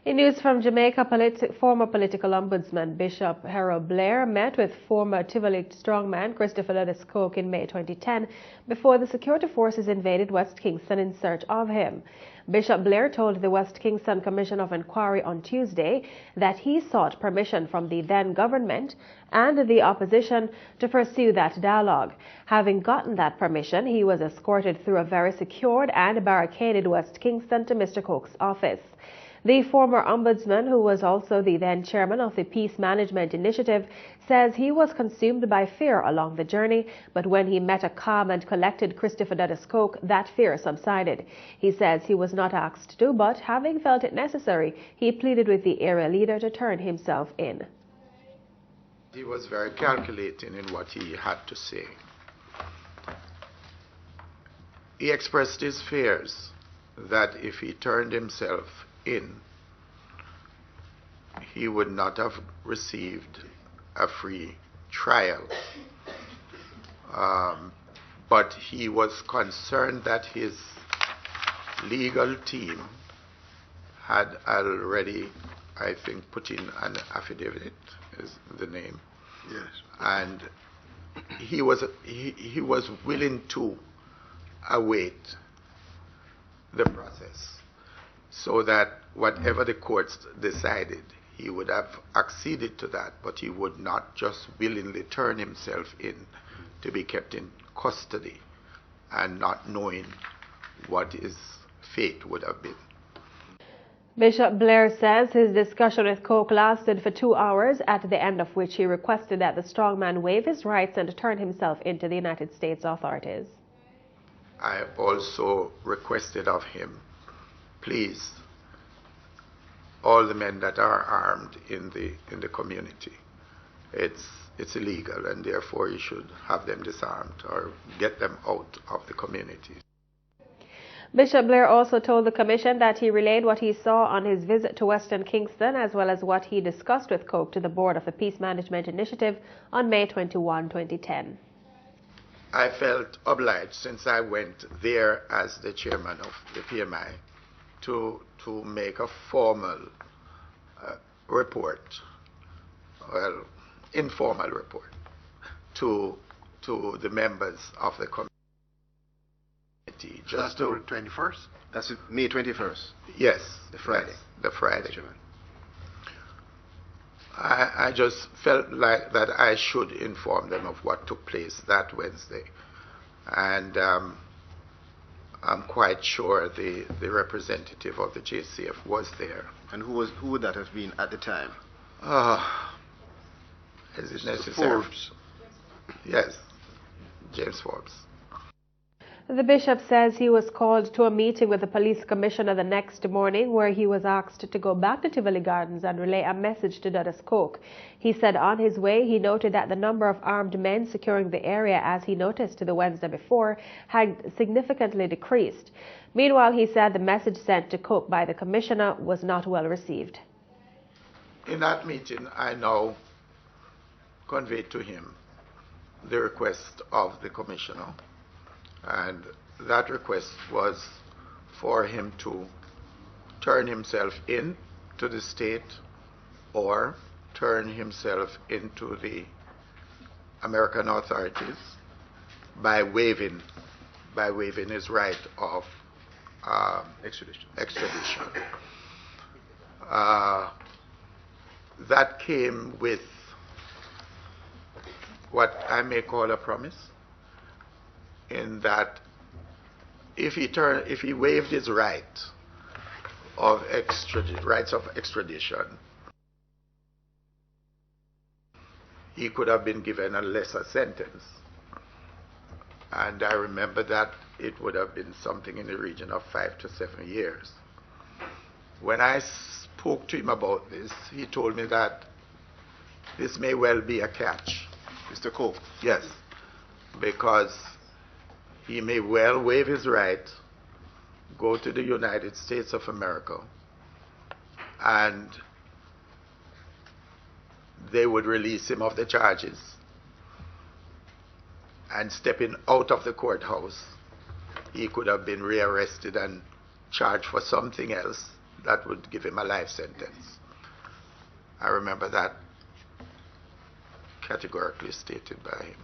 In news from Jamaica, former political ombudsman Bishop Herro Blair met with former Tivoli strongman Christopher Dudus in May 2010 before the security forces invaded West Kingston in search of him. Bishop Blair told the West Kingston Commission of Inquiry on Tuesday that he sought permission from the then government and the opposition to pursue that dialogue. Having gotten that permission, he was escorted through a very secured and barricaded West Kingston to Mr. Coke's office. The former ombudsman, who was also the then chairman of the Peace Management Initiative, says he was consumed by fear along the journey, but when he met a calm and collected Christopher Dudus, that fear subsided. He says he was not asked to, but having felt it necessary, he pleaded with the area leader to turn himself in. He was very calculating in what he had to say. He expressed his fears that if he turned himself in, he would not have received a free trial. But he was concerned that his legal team had already, I think, put in an affidavit, is the name. Yes. And he was willing to await the process, so that whatever the courts decided, he would have acceded to that, but he would not just willingly turn himself in to be kept in custody and not knowing what his fate would have been. Bishop Blair says his discussion with Coke lasted for 2 hours, at the end of which he requested that the strongman waive his rights and turn himself into the United States authorities. I also requested of him, please, all the men that are armed in the community, it's illegal, and therefore you should have them disarmed or get them out of the community. Bishop Blair also told the commission that he relayed what he saw on his visit to Western Kingston, as well as what he discussed with Coke to the board of the Peace Management Initiative on May 21, 2010. I felt obliged, since I went there as the chairman of the PMI, to make a formal report, well, informal report, to the members of the committee. Just the 21st? That's May 21st? Yes. The Friday. Yes, the Friday. I just felt like that I should inform them of what took place that Wednesday. And I'm quite sure the representative of the JCF was there. And who would that have been at the time? Is it necessary? Forbes. Yes, James Forbes. The bishop says he was called to a meeting with the police commissioner the next morning, where he was asked to go back to Tivoli Gardens and relay a message to Dudus Coke. He said on his way he noted that the number of armed men securing the area, as he noticed the Wednesday before, had significantly decreased. Meanwhile, he said the message sent to Coke by the commissioner was not well received. In that meeting, I now conveyed to him the request of the commissioner. And that request was for him to turn himself in to the state or turn himself into the American authorities by waiving his right of extradition. That came with what I may call a promise, in that if he waived his right of extradition, he could have been given a lesser sentence. And I remember that it would have been something in the region of 5 to 7 years. When I spoke to him about this, he told me that this may well be a catch. Mr. Coke? Yes, because he may well waive his right, go to the United States of America, and they would release him of the charges. And stepping out of the courthouse, he could have been rearrested and charged for something else, that would give him a life sentence. I remember that categorically stated by him.